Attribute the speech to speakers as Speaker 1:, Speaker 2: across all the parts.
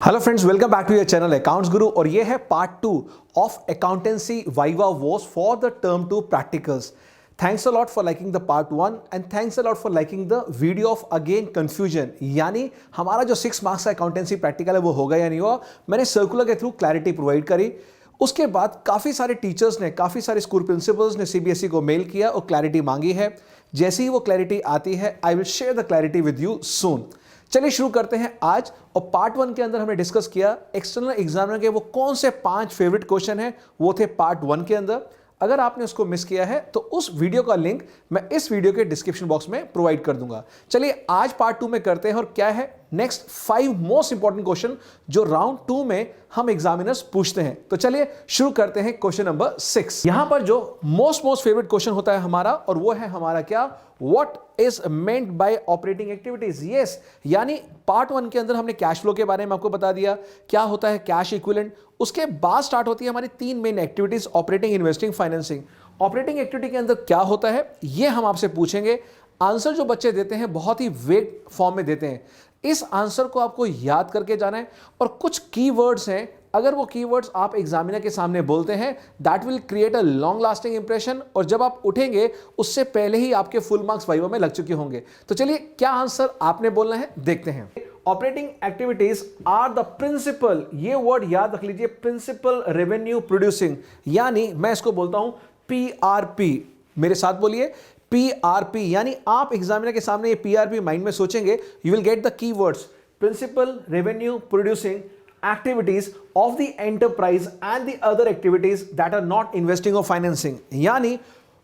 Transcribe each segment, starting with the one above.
Speaker 1: Hello friends, welcome back to your channel accounts Guru. और ये है part 2 of accountancy viva voce for the term 2 practicals. Thanks a lot for liking the part 1 and thanks a lot for liking the video of again confusion. यानी हमारा जो 6 marks का accountancy practical है वो होगा या नहीं हुआ, मैंने सर्कुलर के थ्रू क्लैरिटी प्रोवाइड करी। उसके बाद काफ़ी सारे टीचर्स ने, काफ़ी सारे स्कूल प्रिंसिपल्स ने सीबीएसई को मेल किया और क्लैरिटी मांगी है। जैसे ही वो क्लैरिटी आती है I will share the clarity with you soon. चलिए शुरू करते हैं आज। और पार्ट 1 के अंदर हमने डिस्कस किया एक्सटर्नल एग्जामिनर के वो कौन से 5 फेवरेट क्वेश्चन हैं, वो थे पार्ट 1 के अंदर। अगर आपने उसको मिस किया है तो उस वीडियो का लिंक मैं इस वीडियो के डिस्क्रिप्शन बॉक्स में प्रोवाइड कर दूंगा। चलिए आज पार्ट 2 में करते हैं और क्या है नेक्स्ट 5 मोस्ट इंपॉर्टेंट क्वेश्चन जो राउंड 2 में हम एग्जामिनर्स पूछते हैं। तो चलिए शुरू करते हैं क्वेश्चन नंबर 6। यहां पर जो मोस्ट फेवरेट क्वेश्चन होता है हमारा, और वो है हमारा क्या, what is meant by operating activities. Yes, यानी पार्ट 1 के अंदर हमने कैश फ्लो के बारे में आपको बता दिया, क्या होता है कैश इक्विवेलेंट। उसके बाद स्टार्ट होती है हमारी 3 main activities, operating, investing, financing. Operating activity के अंदर क्या होता है ये हम आपसे पूछेंगे। आंसर जो बच्चे देते हैं बहुत ही वेग फॉर्म में देते हैं। इस आंसर को आपको याद करके जाना है और कुछ कीवर्ड्स हैं, अगर वो कीवर्ड्स आप एग्जामिनर के सामने बोलते हैं that will create a long lasting impression, और जब आप उठेंगे उससे पहले ही आपके फुल मार्क्स वाइवा में लग चुके होंगे। तो चलिए क्या आंसर आपने बोलना है देखते हैं। Operating activities are the principal, ये वर्ड याद रख लीजिए, प्रिंसिपल रेवेन्यू प्रोड्यूसिंग, यानी मैं इसको बोलता हूं पीआरपी। मेरे साथ बोलिए पीआरपी, यानी आप एग्जामिनर के सामने ये पीआरपी माइंड में सोचेंगे, you will get the keywords principal revenue producing activities of the enterprise and the other activities that are not investing or financing। यानी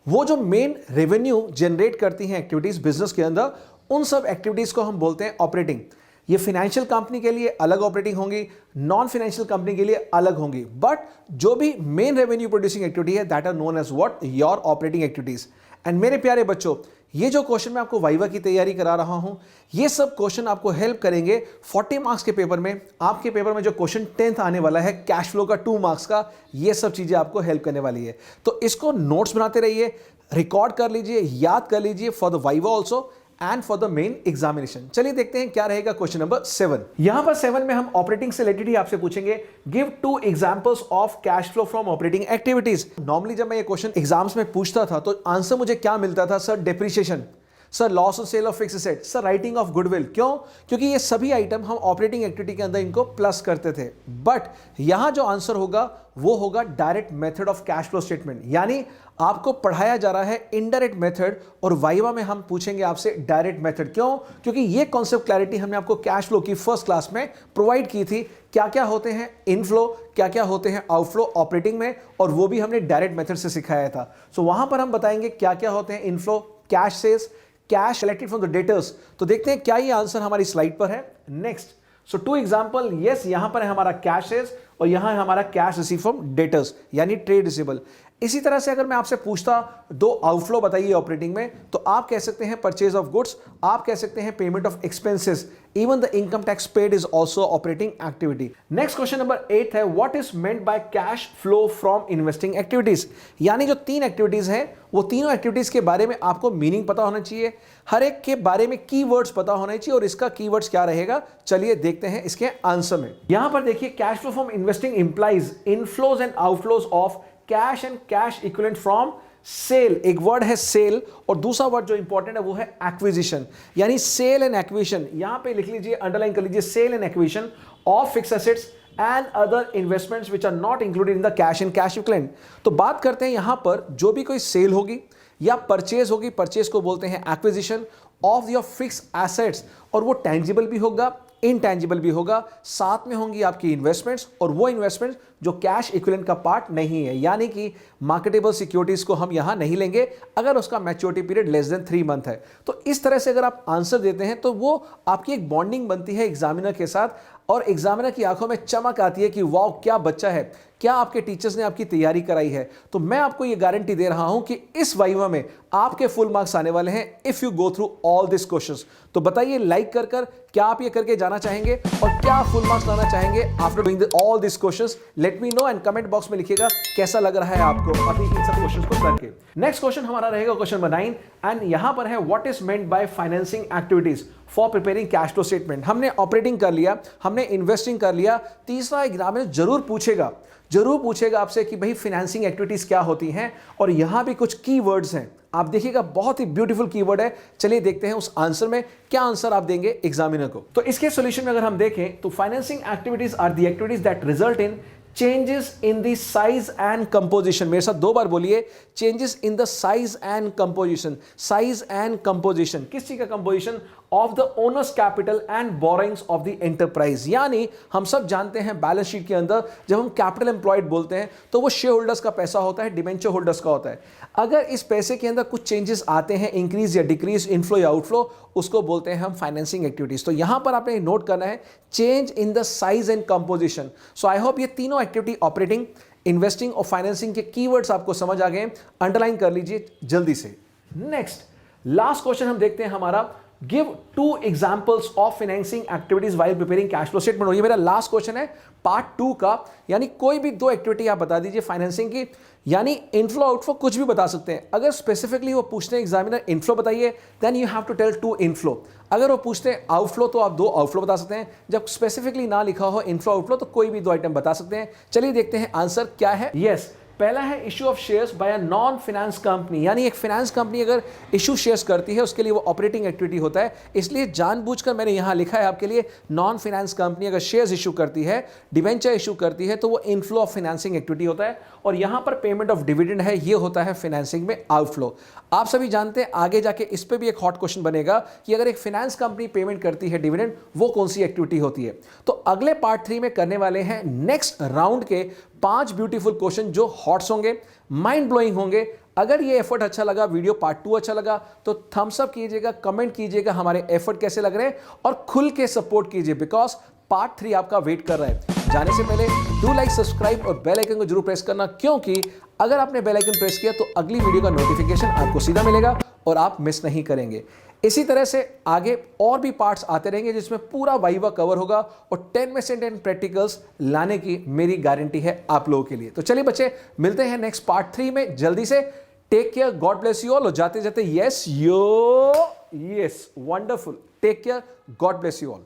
Speaker 1: वो जो मेन रेवेन्यू जनरेट करती हैं एक्टिविटीज बिजनेस के अंदर, उन सब एक्टिविटीज को हम बोलते हैं ऑपरेटिंग। ये फाइनेंशियल कंपनी के लिए अलग ऑपरेटिंग होंगी, नॉन फाइनेंशियल कंपनी के लिए अलग होंगी, बट जो भी मेन रेवेन्यू प्रोड्यूसिंग एक्टिविटी है that are known as what, your operating activities. And मेरे प्यारे बच्चों, ये जो क्वेश्चन मैं आपको वाइवा की तैयारी करा रहा हूं, ये सब क्वेश्चन आपको हेल्प करेंगे 40 मार्क्स के पेपर में। आपके पेपर में जो क्वेश्चन 10th आने वाला है कैश फ्लो का 2 मार्क्स का, ये सब चीजें आपको हेल्प करने वाली है। तो इसको नोट्स बनाते रहिए, रिकॉर्ड कर लीजिए, याद कर लीजिए for the viva also and for the main examination. चलिए देखते हैं क्या रहेगा क्वेश्चन नंबर 7। यहां पर 7 में हम ऑपरेटिंग से रिलेटेड ही आपसे पूछेंगे, give 2 examples of cash flow from operating activities. Normally जब मैं ये क्वेश्चन एग्जाम्स में पूछता था तो आंसर मुझे क्या मिलता था, sir depreciation, sir loss of sale of fixed asset, sir writing off goodwill. क्यों? क्योंकि ये सभी आइटम हम ऑपरेटिंग एक्टिविटी के अंदर इनको प्लस करते थे। बट यहां जो आंसर होगा वो होगा direct method of cash flow statement, यानी आपको पढ़ाया जा रहा है इनडायरेक्ट मेथड और वाइवा में हम पूछेंगे आपसे डायरेक्ट मेथड। क्यों? क्योंकि ये कॉन्सेप्ट क्लैरिटी हमने आपको कैश फ्लो की फर्स्ट क्लास में प्रोवाइड की थी। क्या क्या होते हैं इनफ्लो, क्या क्या होते हैं आउटफ्लो ऑपरेटिंग में, और वो भी हमने डायरेक्ट मेथड से सिखाया था। सो वहां पर हम बताएंगे क्या क्या होते हैं inflow, cash sales, cash collected from the debtors. तो देखते हैं क्या ये आंसर हमारी स्लाइड पर है। नेक्स्ट, सो 2 एग्जांपल। यस, यहां पर है हमारा कैश सेल्स और यहां है हमारा कैश रिसीव फ्रॉम डेटर्स यानी ट्रेड रिसीवेबल। इसी तरह से अगर मैं आपसे पूछता 2 आउटफ्लो बताइए ऑपरेटिंग में, तो आप कह सकते हैं परचेज ऑफ गुड्स, आप कह सकते हैं payment of expenses, even the income tax paid is also operating activity. Next question number 8 है, what is meant by cash flow from investing activities. यानी जो 3 एक्टिविटीज हैं वो तीनों एक्टिविटीज के बारे में आपको मीनिंग पता होना चाहिए, हर एक के बारे में कीवर्ड्स पता होना चाहिए, और इसका कीवर्ड्स क्या रहेगा चलिए देखते हैं इसके आंसर में। यहां पर देखिए cash flow from investing implies inflows and outflows of cash and cash equivalent from sale. एक वर्ड है सेल और दूसरा वर्ड जो इंपॉर्टेंट है वो है एक्विजिशन, यानी सेल एंड एक्विजिशन। यहां पे लिख लीजिए, अंडरलाइन कर लीजिए, sale and acquisition of fixed assets and other investments which are not included in the cash and cash equivalent. तो बात करते हैं यहां पर जो भी कोई सेल होगी या परचेज होगी, परचेज को बोलते हैं acquisition of your fixed assets, और वो टेंजिबल भी होगा, इनटेंजिबल भी होगा, साथ में होंगी आपकी इन्वेस्टमेंट्स, और वो इन्वेस्टमेंट्स जो कैश इक्विवेलेंट का पार्ट नहीं है, यानी कि मार्केटेबल सिक्योरिटीज को हम यहां नहीं लेंगे अगर उसका maturity period less than 3 month है। तो इस तरह से अगर आप आंसर देते हैं तो वो आपकी एक बॉन्डिंग बनती है एग्जामिनर के साथ, और एग्जामिनर की आंखों में चमक आती है कि वाह क्या बच्चा है, क्या आपके टीचर्स ने आपकी तैयारी कराई है, तो मैं आपको ये गारंटी दे रहा हूं कि इस वाइवा में आपके फुल मार्क्स आने वाले हैं if you go through all this questions. तो बताइए लाइक कर क्या आप ये करके जाना चाहेंगे और क्या फुल मार्क्स लाना चाहेंगे after doing all this questions. Let me know and comment box में लिखिएगा कैसा लग रहा है आपको अभी इन सब क्वेश्चंस को करके। नेक्स्ट क्वेश्चन हमारा रहेगा क्वेश्चन नंबर 9 एंड यहां पर है what is meant by financing activities for preparing cash flow statement. हमने ऑपरेटिंग कर लिया, हमने इन्वेस्टिंग कर लिया, तीसरा एग्जाम में जरूर पूछेगा आपसे कि भाई फाइनेंसिंग एक्टिविटीज क्या होती हैं, और यहां भी कुछ कीवर्ड्स हैं, आप देखिएगा बहुत ही ब्यूटीफुल कीवर्ड है। चलिए देखते हैं उस आंसर में क्या आंसर आप देंगे एग्जामिनर को। तो इसके सॉल्यूशन में अगर हम देखें तो financing activities are the activities that result in changes in the size and composition. मेरे साथ 2 बार बोलिए, changes in the size and composition. Size and composition किस चीज का composition? Of the owners capital and borrowings of the enterprise. यानी हम सब जानते हैं बैलेंस शीट के अंदर जब हम कैपिटल एम्प्लॉयड बोलते हैं तो वो शेयर होल्डर्स का पैसा होता है, डिबेंचर होल्डर्स का होता है। अगर इस पैसे के अंदर कुछ चेंजेस आते हैं, इंक्रीज या डिक्रीज, इनफ्लो या आउटफ्लो, उसको बोलते हैं हम फाइनेंसिंग एक्टिविटीज। तो यहां पर आपने नोट करना है change in the size and composition. So I hope ये तीनों एक्टिविटी ऑपरेटिंग, इन्वेस्टिंग और फाइनेंसिंग के कीवर्ड्स आपको समझ आ गए। अंडरलाइन कर लीजिए जल्दी से। नेक्स्ट लास्ट क्वेश्चन हम देखते हैं हमारा, give 2 examples of financing activities while preparing cash flow statement. और ये मेरा लास्ट क्वेश्चन है पार्ट 2 का, यानी कोई भी 2 एक्टिविटी आप बता दीजिए फाइनेंसिंग की, यानी इनफ्लो आउटफ्लो कुछ भी बता सकते हैं। अगर स्पेसिफिकली वो पूछते हैं एग्जामिनर इनफ्लो बताइए, then you have to tell 2 inflow. अगर वो पूछते हैं आउटफ्लो तो आप 2 आउटफ्लो बता सकते हैं। जब स्पेसिफिकली ना लिखा हो इनफ्लो आउटफ्लो तो कोई भी 2 आइटम बता सकते हैं। चलिए देखते हैं आंसर क्या है। यस, पहला है issue of shares by a non finance company, यानी एक फाइनेंस कंपनी अगर इशू शेयर्स करती है उसके लिए वो ऑपरेटिंग एक्टिविटी होता है, इसलिए जानबूझकर मैंने यहां लिखा है आपके लिए नॉन फाइनेंस कंपनी अगर शेयर्स इशू करती है, डिवेंचर इशू करती है, तो वो इनफ्लो ऑफ फाइनेंसिंग एक्टिविटी होता है। और यहां पर पेमेंट ऑफ डिविडेंड है, ये होता है फाइनेंसिंग में आउटफ्लो। आप सभी जानते हैं आगे जाके इस पे भी एक हॉट क्वेश्चन बनेगा कि अगर एक फाइनेंस कंपनी पेमेंट करती है डिविडेंड, वो कौन सी एक्टिविटी होती है। तो अगले पार्ट 3 में करने वाले हैं नेक्स्ट राउंड के 5 ब्यूटीफुल क्वेश्चन जो हॉट्स होंगे, माइंड ब्लोइंग होंगे। अगर ये एफर्ट अच्छा लगा, वीडियो पार्ट 2 अच्छा लगा तो थम्स अप कीजिएगा, कमेंट कीजिएगा हमारे एफर्ट कैसे लग रहे हैं और खुल के सपोर्ट कीजिए, बिकॉज पार्ट 3 आपका वेट कर रहा है। जाने से पहले डू लाइक, सब्सक्राइब और बेल आइकन को जरूर प्रेस करना, क्योंकि अगर आपने बेल आइकन प्रेस किया तो अगली वीडियो का नोटिफिकेशन आपको सीधा मिलेगा और आप मिस नहीं करेंगे। इसी तरह से आगे और भी पार्ट्स आते रहेंगे जिसमें पूरा वाइवा कवर होगा और 10 में से 10 प्रैक्टिकल्स लाने की मेरी गारंटी है आप लोगों के लिए। तो चलिए बच्चे, मिलते हैं नेक्स्ट पार्ट 3 में जल्दी से। Take care, God bless you all. और जाते जाते yes wonderful, take care, God bless you all.